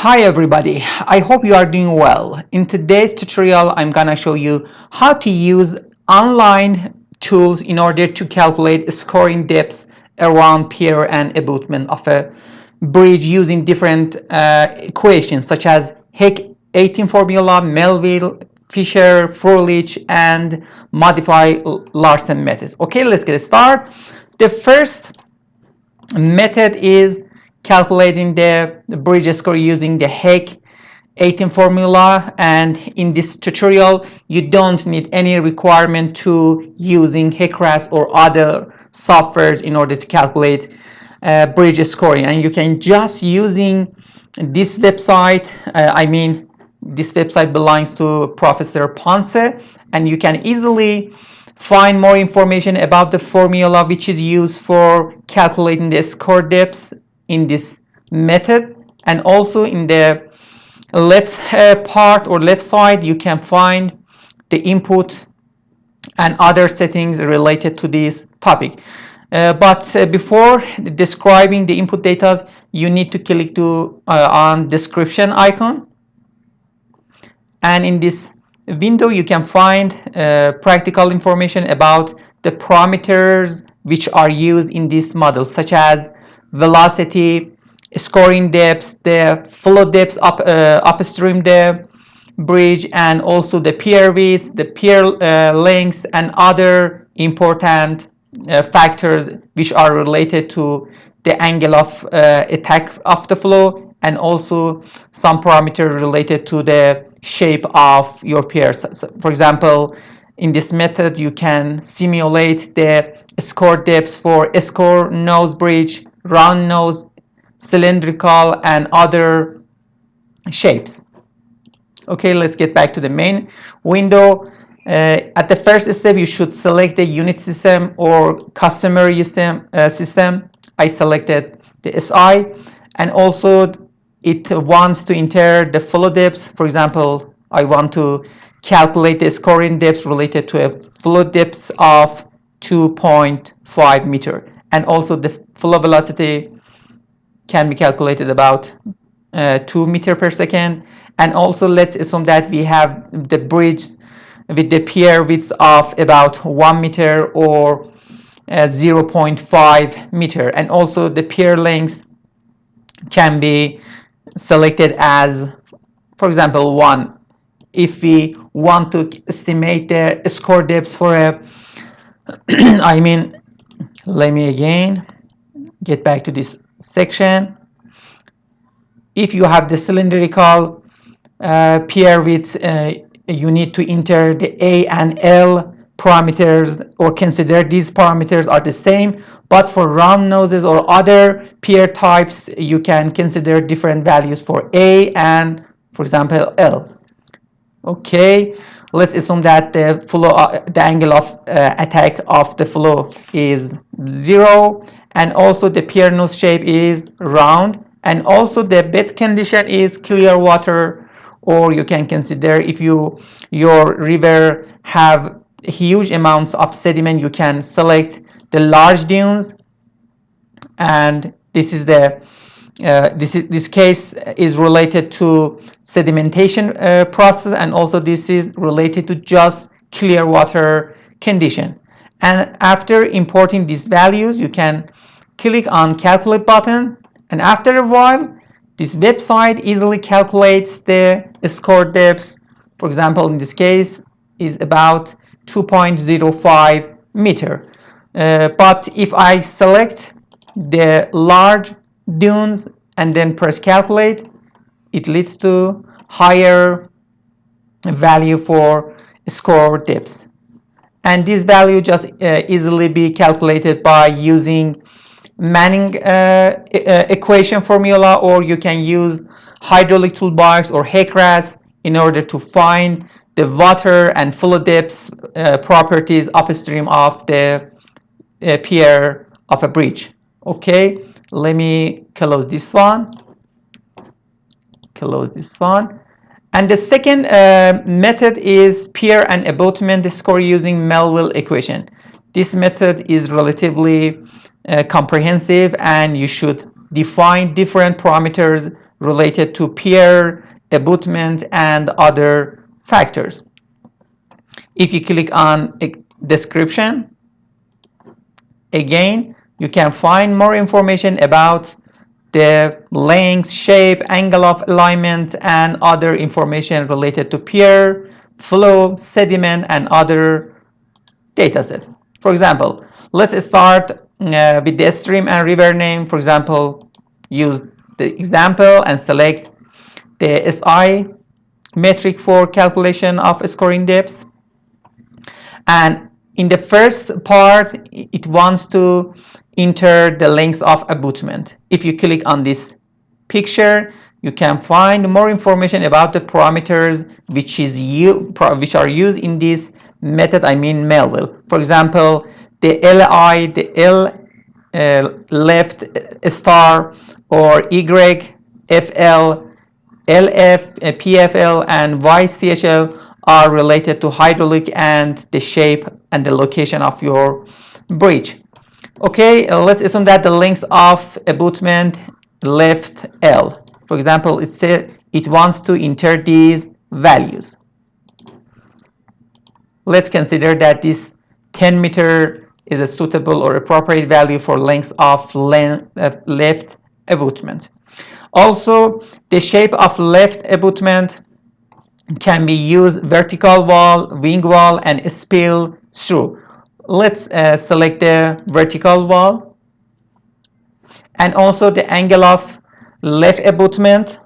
Hi everybody, I hope you are doing well. In today's tutorial, I'm gonna show you how to use online tools in order to calculate scoring depths around pier and abutment of a bridge using different equations such as Heck 18 formula, Melville, Fisher, Frohelich, and modify Laursen methods. Okay, let's get started. The first method is calculating the bridge score using the Heck 18 formula, and in this tutorial you don't need any requirement to using Heckras or other softwares in order to calculate bridge scoring, and you can just using this website. This website belongs to Professor Ponce, and you can easily find more information about the formula which is used for calculating the score depths in this method. And also in the left part or left side you can find the input and other settings related to this topic. But before describing the input data, you need to click on description icon, and in this window you can find practical information about the parameters which are used in this model, such as velocity, scoring depths, the flow depths upstream the bridge, and also the pier width, the pier lengths, and other important factors which are related to the angle of attack of the flow, and also some parameters related to the shape of your piers. So, for example, in this method you can simulate the score depths for a Scour nose bridge, round nose, cylindrical, and other shapes. Okay, let's get back to the main window. At the first step, you should select the unit system or customer system. I selected the SI, and also it wants to enter the flow depths. For example, I want to calculate the scoring depths related to a flow depth of 2.5 meter, and also the flow velocity can be calculated about 2 meter per second. And also let's assume that we have the bridge with the pier width of about 1 meter or 0.5 meter, and also the pier length can be selected as, for example, 1. If we want to estimate the score depths for a let me again get back to this section. If you have the cylindrical pier width, you need to enter the A and L parameters, or consider these parameters are the same. But for round noses or other pier types, you can consider different values for A and, for example, L. Okay, let's assume that the flow, the angle of attack of the flow is 0, and also the pier nose shape is round, and also the bed condition is clear water. Or you can consider, if your river have huge amounts of sediment, you can select the large dunes, and this is the this case is related to sedimentation process, and also this is related to just clear water condition. And after importing these values, you can click on calculate button, and after a while this website easily calculates the score depths. For example, in this case is about 2.05 meter. But if I select the large dunes and then press calculate, it leads to higher value for score depths. And this value just easily be calculated by using Manning equation formula, or you can use hydraulic toolbox or Heckras in order to find the water and flow depths properties upstream of the pier of a bridge. Okay, let me close this one. And the second method is pier and abutment score using Melville equation. This method is relatively comprehensive, and you should define different parameters related to pier, abutment, and other factors. If you click on description, again, you can find more information about the length, shape, angle of alignment, and other information related to pier, flow, sediment, and other dataset. For example, let's start with the stream and river name. For example, use the example and select the SI metric for calculation of scoring depths. And in the first part, it wants to enter the length of abutment. If you click on this picture, you can find more information about the parameters which are used in this method, I mean Melville. For example, the LI, the L left star, or Y, FL, LF, PFL, and YCHL are related to hydraulic and the shape and the location of your bridge. Okay, let's assume that the length of abutment left L. For example, it wants to enter these values. Let's consider that this 10 meter is a suitable or appropriate value for length of left abutment. Also, the shape of left abutment can be used vertical wall, wing wall, and spill through. Let's select the vertical wall, and also the angle of left abutment.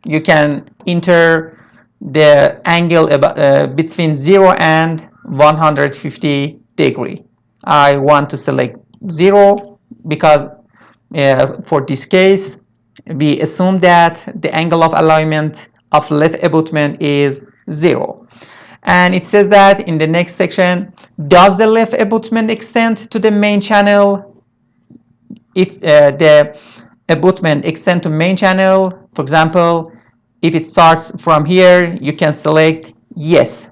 You can enter the angle between 0 and 150 degree. I want to select 0 because for this case we assume that the angle of alignment of left abutment is 0. And it says that in the next section, does the left abutment extend to the main channel? If the abutment extend to main channel, for example, if it starts from here, you can select yes.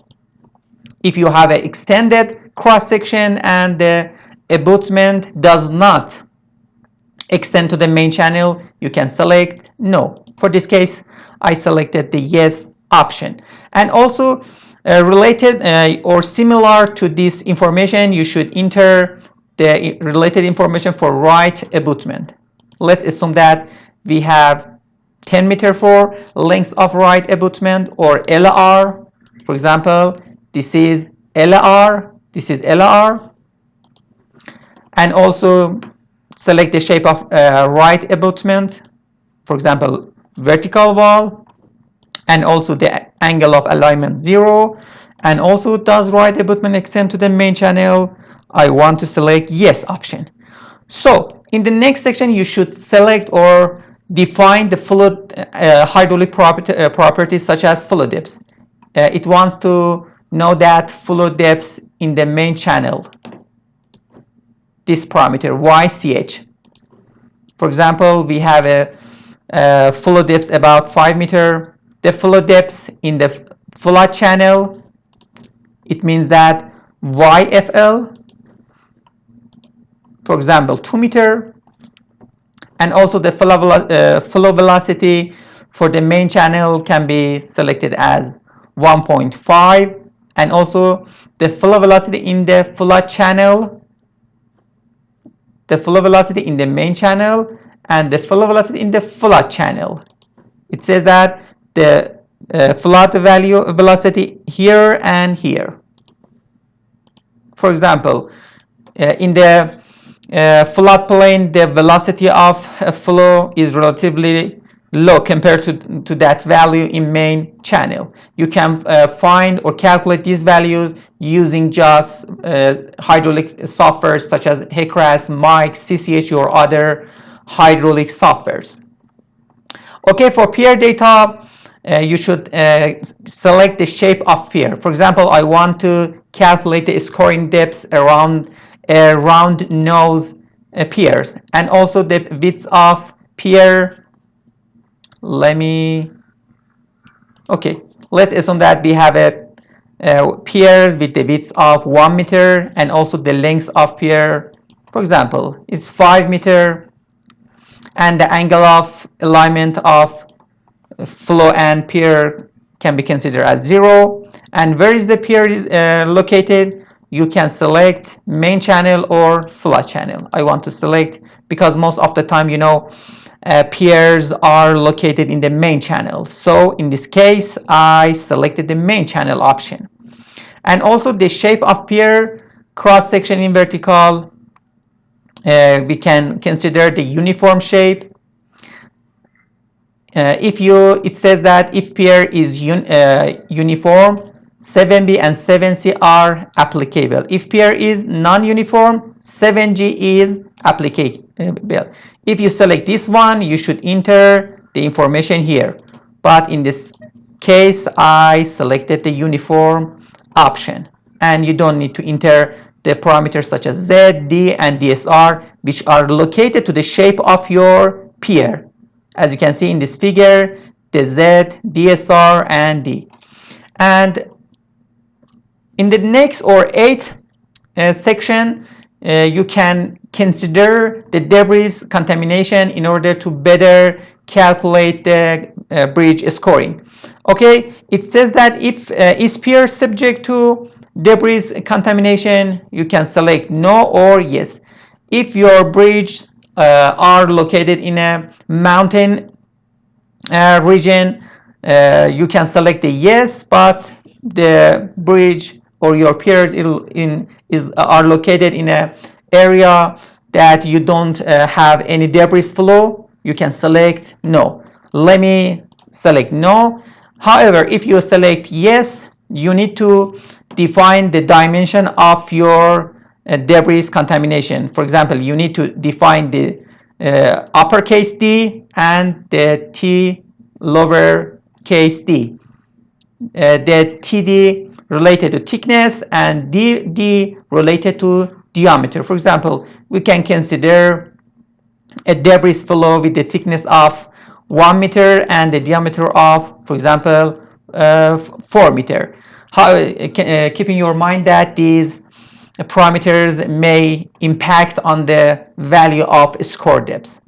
If you have an extended cross section and the abutment does not extend to the main channel, you can select no. For this case, I selected the yes option. And also related or similar to this information, you should enter the related information for right abutment. Let's assume that we have 10 meter for length of right abutment, or LR. For example, this is LR, this is LR. And also select the shape of right abutment, for example, vertical wall, and also the angle of alignment 0. And also, does right abutment extend to the main channel? I want to select yes option. So in the next section, you should select or define the fluid hydraulic properties such as flow depths. It wants to know that flow depths in the main channel, this parameter YCH. For example, we have a flow depth about 5 meter. The flow depths in the flood channel, it means that YFL, for example, 2 meter. And also the flow velocity for the main channel can be selected as 1.5. And also the flow velocity in the flood channel, the flow velocity in the main channel, and the flow velocity in the flood channel. It says that the flood velocity here and here. For example, in the floodplain, the velocity of flow is relatively low compared to that value in main channel. You can find or calculate these values using just hydraulic software such as HECRAS, Mike, CCH, or other hydraulic softwares. Okay, for pier data, you should select the shape of pier. For example, I want to calculate the scoring depths around round nose piers, and also the width of pier. Okay, let's assume that we have a piers with the width of 1 meter, and also the length of pier, for example, is 5 meter. and the angle of alignment of flow and pier can be considered as 0. And where is the pier located? You can select main channel or flood channel. I want to select because most of the time, piers are located in the main channel. So in this case, I selected the main channel option. And also the shape of pier, cross section in vertical, we can consider the uniform shape. It says that if pier is uniform, 7B and 7C are applicable. If pier is non-uniform, 7G is applicable. If you select this one, you should enter the information here. But in this case, I selected the uniform option, and you don't need to enter the parameters such as Z, D, and DSR, which are located to the shape of your pier. As you can see in this figure, the Z, DSR, and D. And in the next or eighth section, you can consider the debris contamination in order to better calculate the bridge scoring. Okay, it says that if is pier subject to debris contamination, you can select no or yes. If your bridge are located in a mountain region, you can select the yes, but the bridge or your piers are located in an area that you don't have any debris flow, you can select no. Let me select no. However, if you select yes, you need to define the dimension of your debris contamination. For example, you need to define the uppercase D and the T lowercase d. The TD related to thickness and DD related to diameter. For example, we can consider a debris flow with the thickness of 1 meter and the diameter of, for example, 4 meter. Keeping in mind that these parameters may impact on the value of score depths.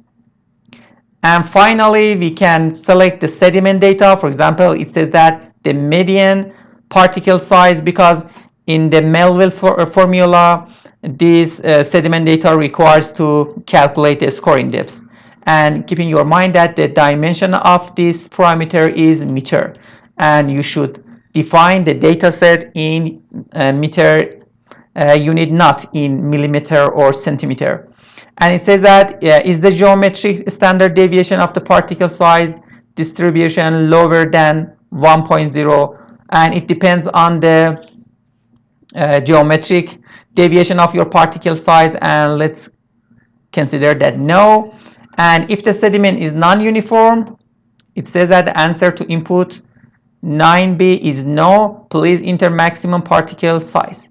And finally, we can select the sediment data. For example, it says that the median particle size, because in the Melville formula, this sediment data requires to calculate the scoring depths. And keeping in mind that the dimension of this parameter is meter, and you should define the data set in meter unit, not in millimeter or centimeter. And it says that is the geometric standard deviation of the particle size distribution lower than 1.0, and it depends on the geometric deviation of your particle size, and let's consider that no. And if the sediment is non-uniform, it says that the answer to input 9B is no. Please enter maximum particle size.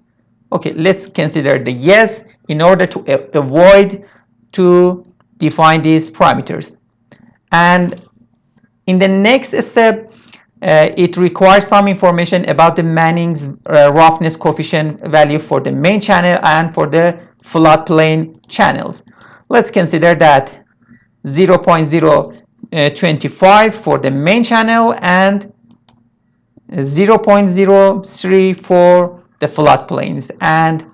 Okay, let's consider the yes in order to avoid to define these parameters. And in the next step, it requires some information about the Manning's roughness coefficient value for the main channel and for the floodplain channels. Let's consider that 0.025 for the main channel and 0.03 for the floodplains. And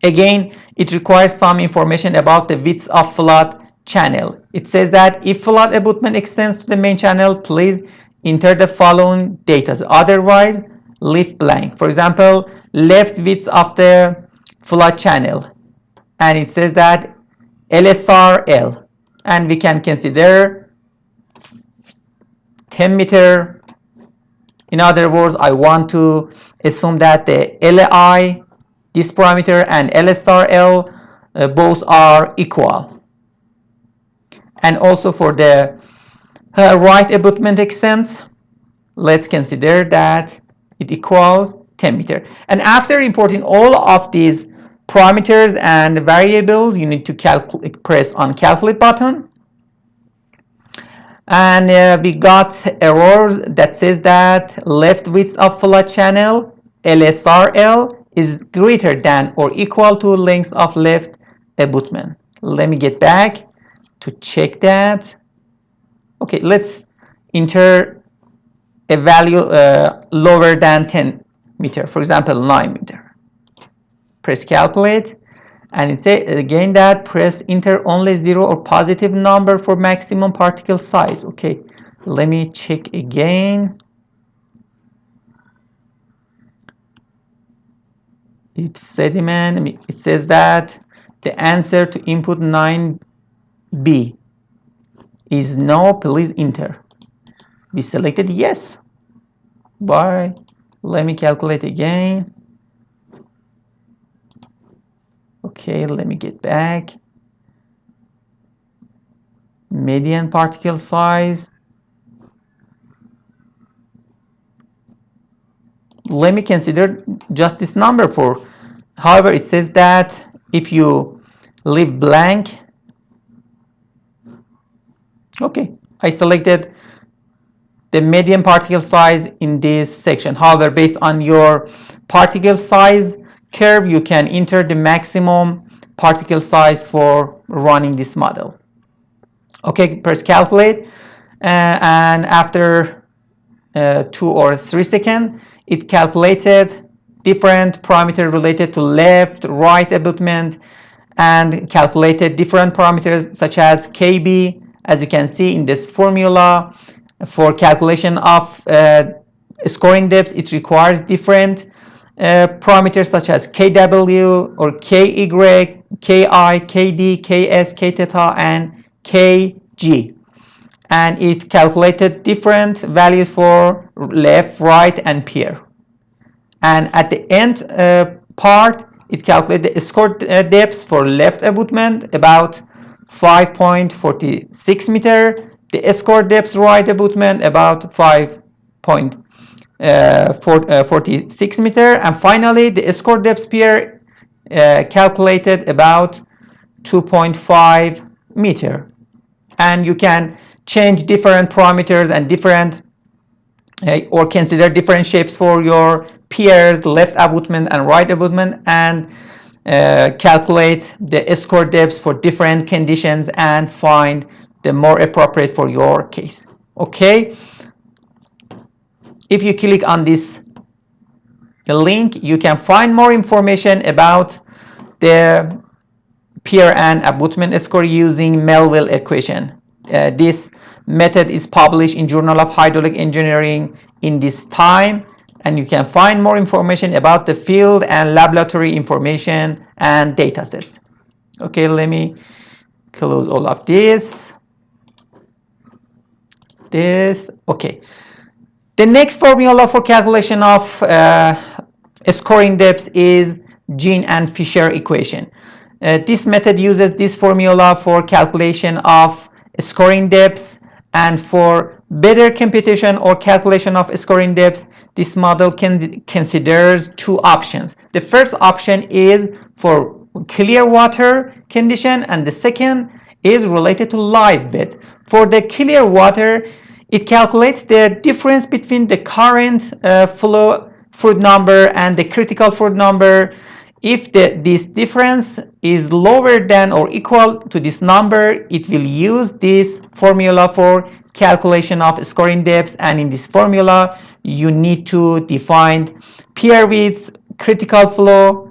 again, it requires some information about the width of flood channel. It says that if flood abutment extends to the main channel, please enter the following data. Otherwise, leave blank. For example, left width of the flood channel, and it says that L star L, and we can consider 10 meter. In other words, I want to assume that the Li, this parameter, and L star L both are equal. And also for the right abutment extent, let's consider that it equals 10 meter. And after importing all of these parameters and variables, you need to press on calculate button. And we got error that says that left width of flood channel L star L is greater than or equal to length of left abutment. Let me get back to check that. Okay, let's enter a value lower than 10 meter, for example 9 meter. Press calculate, and it says again that press enter only zero or positive number for maximum particle size. Okay, let me check again. It's sediment. It says that the answer to input 9B is no. Please enter. We selected yes. Bye. Let me calculate again. Okay, let me get back. Median particle size. Let me consider just this number for. However, it says that if you leave blank. Okay, I selected the median particle size in this section. However, based on your particle size curve, you can enter the maximum particle size for running this model. Okay, press calculate, and after 2 or 3 seconds, it calculated different parameters related to left, right abutment, and calculated different parameters such as KB. As you can see in this formula, for calculation of scoring depths, it requires different parameters such as KW or KY, KI, KD, KS, K theta, and KG. And it calculated different values for left, right, and pier. And at the end part, it calculated the score depths for left abutment about 5.46 meter, the score depths right abutment about 5.46 meter, and finally the score depths pier calculated about 2.5 meter. And you can change different parameters and different or consider different shapes for your piers, left abutment and right abutment, and calculate the score depths for different conditions and find the more appropriate for your case. Okay, if you click on this link, you can find more information about the pier and abutment score using Melville equation. This method is published in Journal of Hydraulic Engineering in this time, and you can find more information about the field and laboratory information and data sets. Okay, let me close all of this. Okay. The next formula for calculation of scoring depths is Jean and Fisher equation. This method uses this formula for calculation of scoring depths, and for better computation or calculation of scoring depths, this model considers 2 options. The first option is for clear water condition, and the second is related to live bed. For the clear water, it calculates the difference between the current flow fluid number and the critical fluid number. If this difference is lower than or equal to this number, it will use this formula for calculation of scoring depths, and in this formula you need to define pier widths, critical flow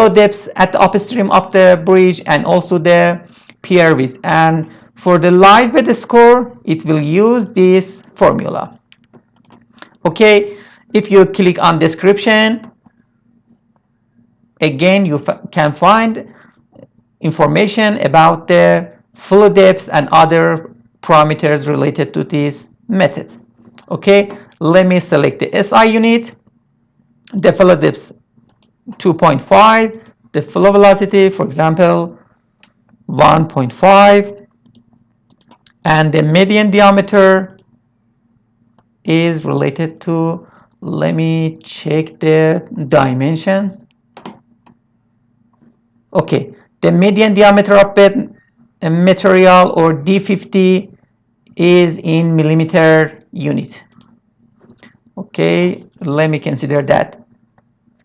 depths at the upstream of the bridge, and also the pier width. And for the live bed score, it will use this formula. Okay, if you click on description, again you can find information about the flow depths and other parameters related to this method. Okay, let me select the SI unit, the flow depths 2.5, the flow velocity, for example 1.5, and the median diameter is related to, let me check the dimension. Okay, the median diameter of bed material, or D50, is in millimeter unit. Okay, let me consider that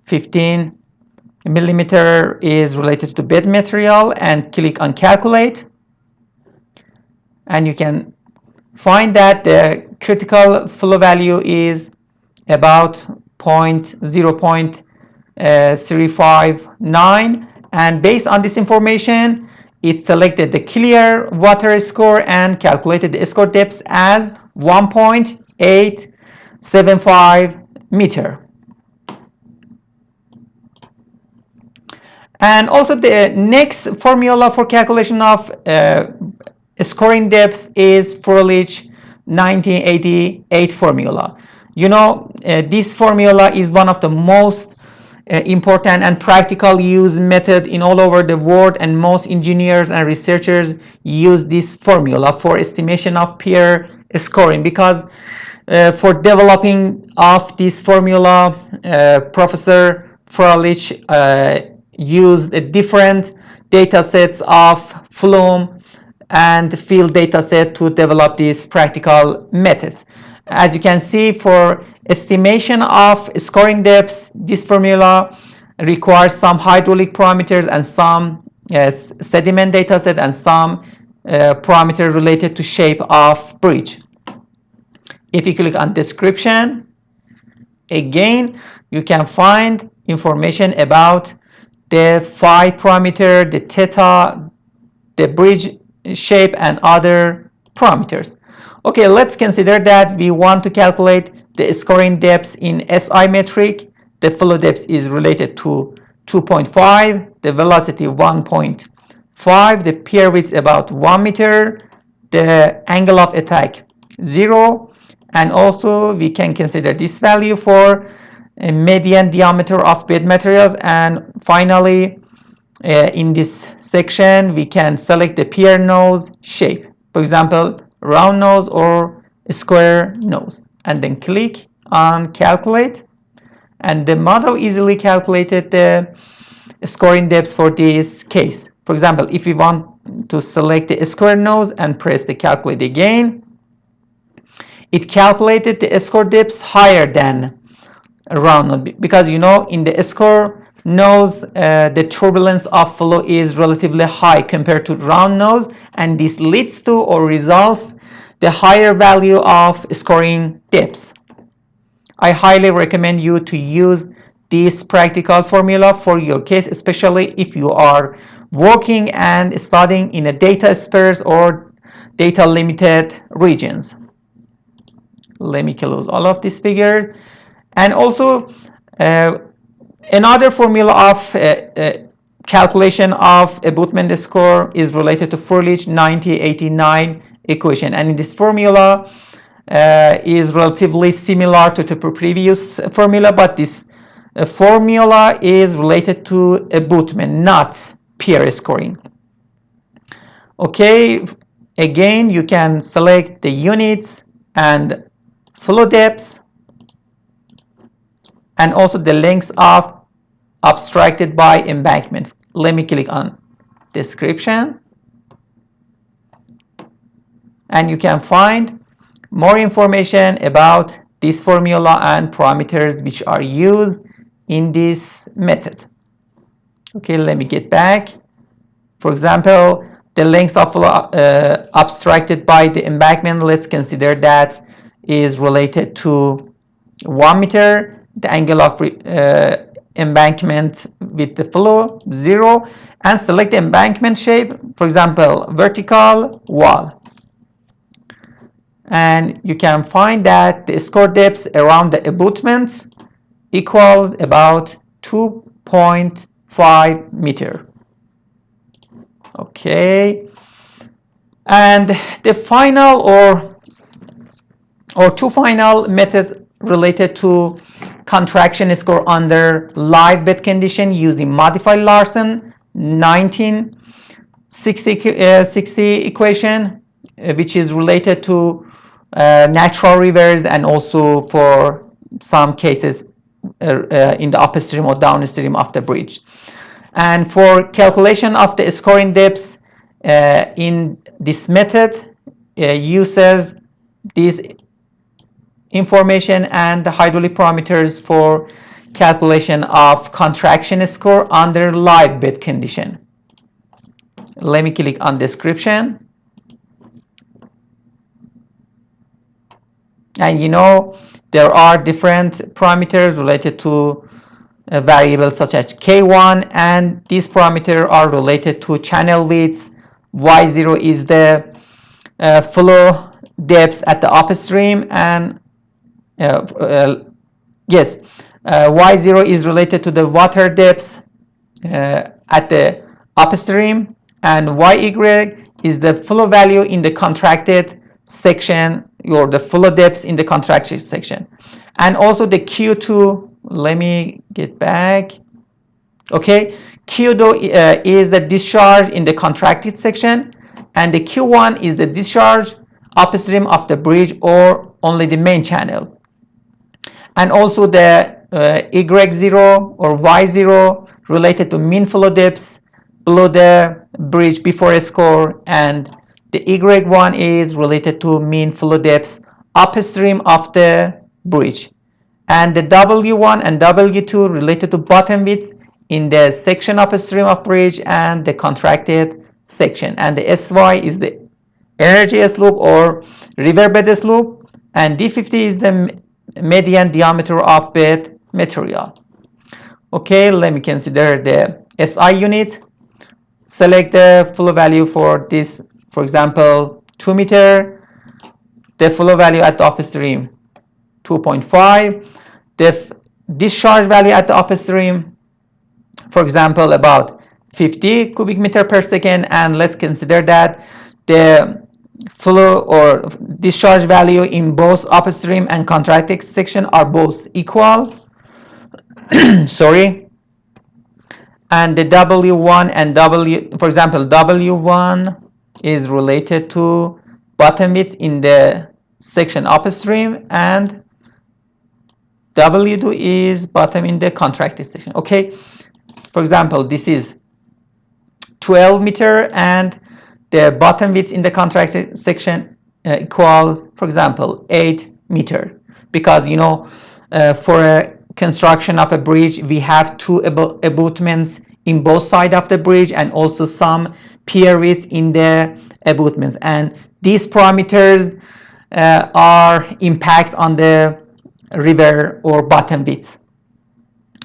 15 millimeter is related to bed material, and click on calculate. and you can find that the critical flow value is about 0.359, and based on this information it selected the clear water score and calculated the score depth as 1.875 meter. And also the next formula for calculation of scoring depth is Frohelich 1988 formula. You know, this formula is one of the most important and practical use method in all over the world, and most engineers and researchers use this formula for estimation of peer scoring, because for developing of this formula, Professor Frohelich used different data sets of flume and field data set to develop these practical methods. As you can see, for estimation of scoring depths, this formula requires some hydraulic parameters and some sediment data set and some parameters related to shape of bridge. If you click on description, again you can find information about the phi parameter, the theta, the bridge shape, and other parameters. Okay, let's consider that we want to calculate the scoring depth in SI metric. The flow depth is related to 2.5, the velocity 1.5, the pier width about 1 meter, the angle of attack 0, and also we can consider this value for a median diameter of bed materials. And finally, in this section we can select the pier nose shape, for example round nose or square nose, and then click on calculate, and the model easily calculated the scoring depth for this case. For example, if we want to select the square nose and press the calculate again, it calculated the score depth higher than round nose, because you know in the score nose the turbulence of flow is relatively high compared to round nose, and this leads to or results the higher value of scoring depths. I highly recommend you to use this practical formula for your case, especially if you are working and studying in a data sparse or data limited regions. Let me close all of these figures. And also another formula of calculation of abutment score is related to Frohelich 1989 equation, and in this formula is relatively similar to the previous formula, but this formula is related to abutment, not pier scoring. Okay, again you can select the units and flow depths, and also the lengths of abstracted by embankment. Let me click on description, and you can find more information about this formula and parameters which are used in this method. Okay, let me get back. For example, the length of abstracted by the embankment, let's consider that is related to 1 meter. The angle of embankment with the flow 0, and select the embankment shape, for example vertical wall, and you can find that the score depth around the abutment equals about 2.5 meter. Okay, and the final or two final methods related to contraction score under live bed condition using modified Laursen 1960 equation, which is related to natural rivers and also for some cases in the upstream or downstream of the bridge. And for calculation of the scoring depths in this method uses this information and the hydraulic parameters for calculation of contraction score under live bed condition. Let me click on description, And you know, there are different parameters related to variables such as K1, and these parameters are related to channel widths. Y0 is the flow depths at the upstream, and yes, Y0 is related to the water depths at the upstream, and YY is the flow value in the contracted section, or the flow depths in the contracted section. And also the Q2, let me get back. Okay, Q2 is the discharge in the contracted section, and the Q1 is the discharge upstream of the bridge or only the main channel. And also the Y0 or Y0 related to mean flow depths below the bridge before a score, and the Y1 is related to mean flow depths upstream of the bridge, and the W1 and W2 related to bottom widths in the section upstream of bridge and the contracted section, and the SY is the energy slope or river bed slope, and D50 is the median diameter of bed material. Okay, let me consider the SI unit. Select the flow value for this, for example, 2 meter. The flow value at the upstream 2.5. The discharge value at the upstream, for example, about 50 cubic meter per second, and let's consider that the flow or discharge value in both upstream and contracted section are both equal. Sorry. And the W1 and for example, W1 is related to bottom width in the section upstream, and W2 is bottom in the contracted section. Okay, for example, this is 12 meter, and the bottom width in the contracted section equals, for example, 8 meter, because you know, for a construction of a bridge we have two abutments in both sides of the bridge, and also some pier width in the abutments, and these parameters are impact on the river or bottom width.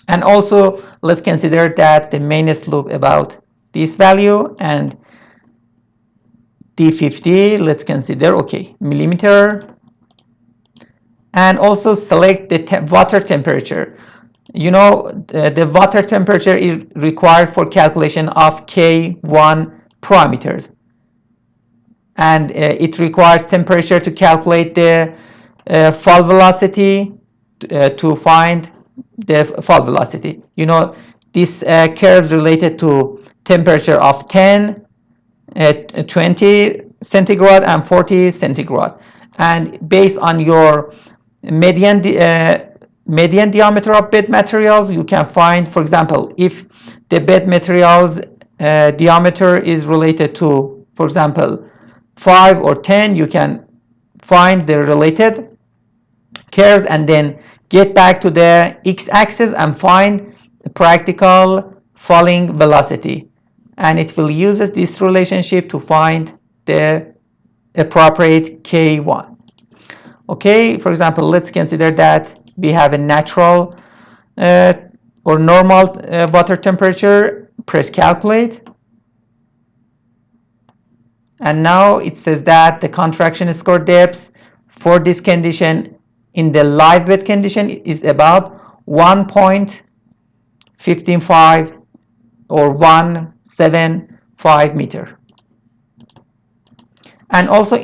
And also let's consider that the main slope about this value, and D50, let's consider, okay, millimeter. And also select the water temperature. You know, the water temperature is required for calculation of K1 parameters, and it requires temperature to calculate the fall velocity to find the fall velocity. You know, this curves related to temperature of 10, 20 centigrade and 40 centigrade, and based on your median diameter of bed materials, you can find, for example, if the bed materials diameter is related to, for example, 5 or 10, you can find the related curves and then get back to the x-axis and find the practical falling velocity, and it will use this relationship to find the appropriate K1. Okay, for example, let's consider that we have a natural or normal water temperature. Press calculate, and now it says that the contraction score depth for this condition in the live bed condition is about 1.155 or 175 meter. And also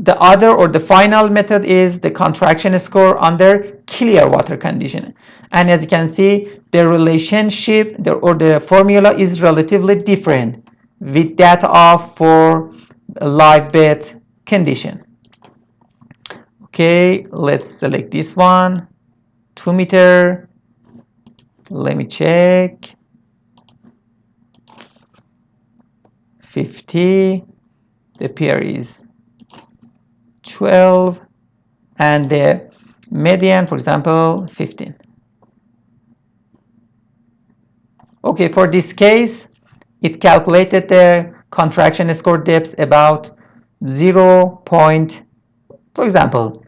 the other or the final method is the contraction score under clear water condition, and as you can see, the relationship or the formula is relatively different with that of for live bed condition. Okay, let's select this one, 2 meter. Let me check. 50. The pier is 12, and the median, for example, 15. Okay, for this case, it calculated the contraction score depth about 0. For example,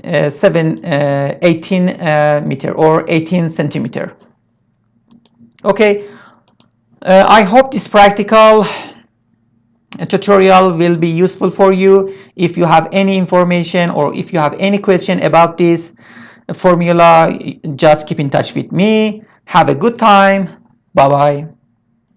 18 meter or 18 centimeter. Okay, I hope this practical tutorial will be useful for you. If you have any information or if you have any question about this formula, just keep in touch with me. Have a good time. Bye bye.